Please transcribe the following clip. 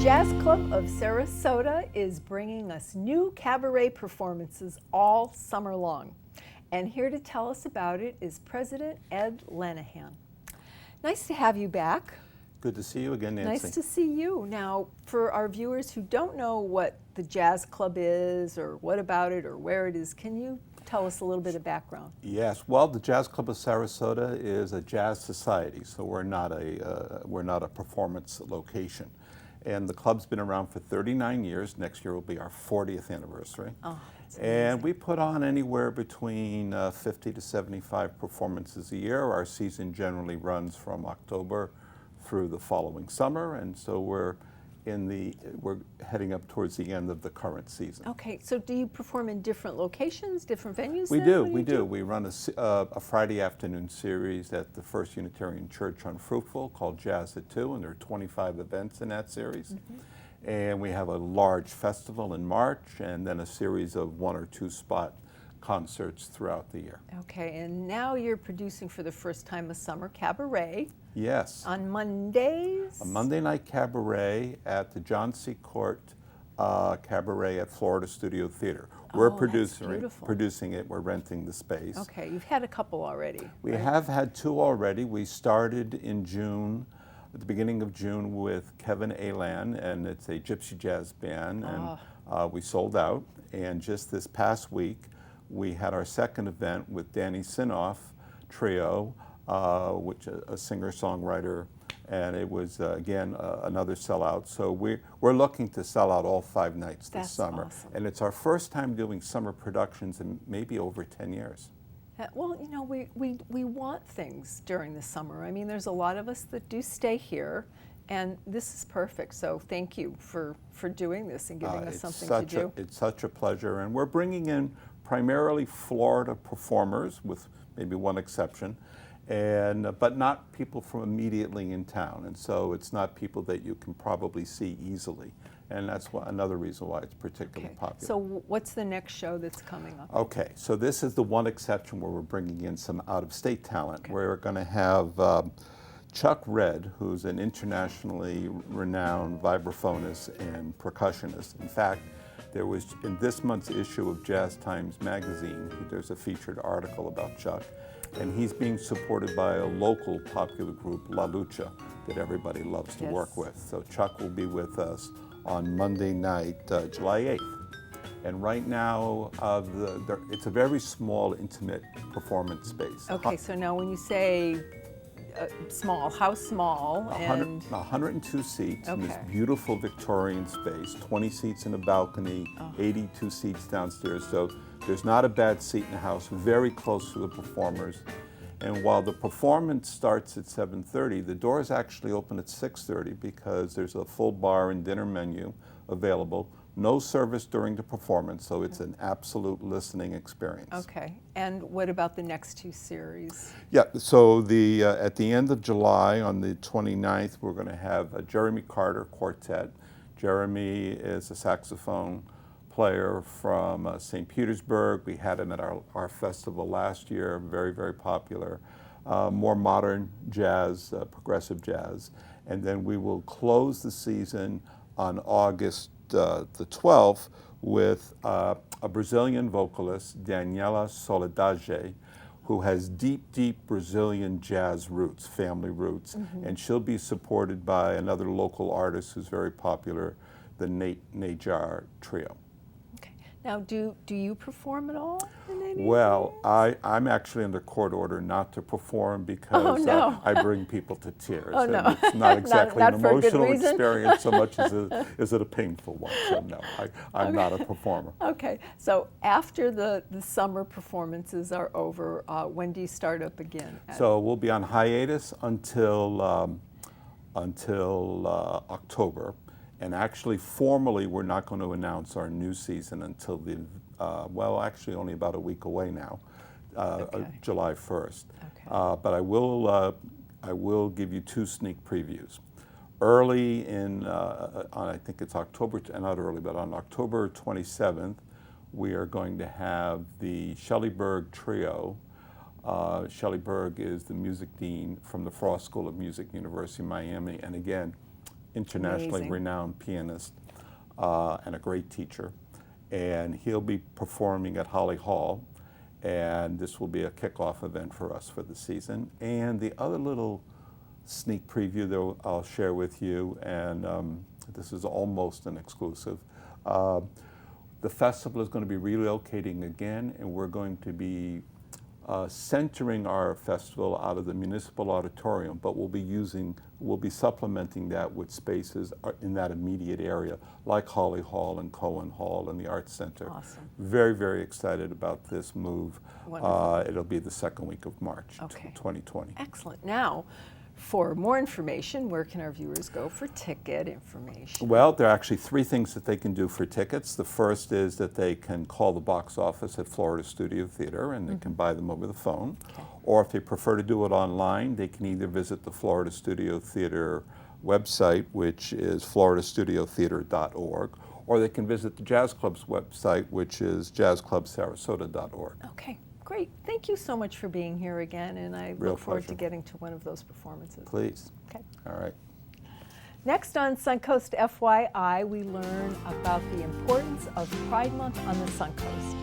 Jazz Club of Sarasota is bringing us new cabaret performances all summer long. And here to tell us about it is President Ed Lenihan. Nice to have you back. Good to see you again, Nancy. Nice to see you. Now, for our viewers who don't know what the Jazz Club is or what about it or where it is, can you tell us a little bit of background? Yes, well, the Jazz Club of Sarasota is a jazz society, so we're not a performance location. And the club's been around for 39 years. Next year will be our 40th anniversary. Oh, that's and amazing. we put on anywhere between 50 to 75 performances a year. Our season generally runs from October through the following summer, and so we're heading up towards the end of the current season. Okay, so do you perform in different locations, different venues? We then? do, What we you do. We run a Friday afternoon series at the First Unitarian Church on Fruitful called Jazz at 2, and there are 25 events in that series. Mm-hmm. And we have a large festival in March, and then a series of 1 or 2 spot concerts throughout the year. Okay, and now you're producing for the first time a summer cabaret. Yes. On Mondays? A Monday night cabaret at the John C. Court Cabaret at Florida Studio Theater. We're producing it, we're renting the space. Okay, you've had a couple already. We right? have had 2 already. We started in June, at the beginning of June, with Kevin Alan, and it's a gypsy jazz band, and we sold out. And just this past week, we had our second event with Danny Sinoff Trio, which is a singer-songwriter, and it was, again, another sellout. So we're looking to sell out all 5 nights this summer. Awesome. And it's our first time doing summer productions in maybe over 10 years. Well, you know, we want things during the summer. I mean, there's a lot of us that do stay here, and this is perfect. So thank you for doing this and giving us something to do. It's such a pleasure, and we're bringing in primarily Florida performers, with maybe one exception, but not people from immediately in town. And so it's not people that you can probably see easily. And that's another reason why it's particularly popular. So what's the next show that's coming up? Okay, so this is the one exception where we're bringing in some out-of-state talent. Okay. We're going to have Chuck Red, who's an internationally renowned vibraphonist and percussionist. In fact, there was, in this month's issue of Jazz Times magazine, there's a featured article about Chuck, and he's being supported by a local popular group, La Lucha, that everybody loves to work with. So Chuck will be with us on Monday night, July 8th. And right now, it's a very small, intimate performance space. Okay, so now when you say small, how small? 102 seats in this beautiful Victorian space, 20 seats in a balcony, 82 seats downstairs. So there's not a bad seat in the house, very close to the performers. And while the performance starts at 7:30, the doors actually open at 6:30 because there's a full bar and dinner menu available. No service during the performance, so it's an absolute listening experience. Okay, and what about the next 2 series? Yeah, so at the end of July, on the 29th, we're going to have a Jeremy Carter Quartet. Jeremy is a saxophone player from St. Petersburg. We had him at our festival last year, very, very popular. More modern jazz, progressive jazz. And then we will close the season on August the 12th with a Brazilian vocalist, Daniela Soledade, who has deep, deep Brazilian jazz roots, family roots, and she'll be supported by another local artist who's very popular, the Nate Najar Trio. Okay. Now, do you perform at all in any Well, areas? I'm actually under court order not to perform because I bring people to tears. Oh, no. And it's not exactly not an for a good emotional reason. experience so much as it a painful one. So no, I'm not a performer. Okay, so after the summer performances are over, when do you start up again? So we'll be on hiatus until October. And actually, formally, we're not going to announce our new season until actually only about a week away now, July 1st. Okay. But I will give you 2 sneak previews. Early I think it's October, not early, but on October 27th, we are going to have the Shelley Berg Trio. Shelley Berg is the music dean from the Frost School of Music, University of Miami, and again, internationally Amazing. renowned pianist and a great teacher. And he'll be performing at Holly Hall, and this will be a kickoff event for us for the season. And the other little sneak preview that I'll share with you, and this is almost an exclusive. The festival is going to be relocating again, and we're going to be centering our festival out of the municipal auditorium, but we'll be supplementing that with spaces in that immediate area, like Holly Hall and Cohen Hall and the Arts Center. Awesome. Very, very excited about this move. Wonderful. It'll be the second week of March, Okay. 2020. Excellent. Now, for more information, where can our viewers go for ticket information? Well, there are actually three things that they can do for tickets. The first is that they can call the box office at Florida Studio Theater, and they can buy them over the phone. Okay. Or if they prefer to do it online, they can either visit the Florida Studio Theater website, which is floridastudiotheater.org, or they can visit the Jazz Club's website, which is jazzclubsarasota.org. Okay, great. Thank you so much for being here again, and I Real look forward pleasure. to getting to one of those performances. Please. Okay. All right. Next on Suncoast FYI, we learn about the importance of Pride Month on the Suncoast.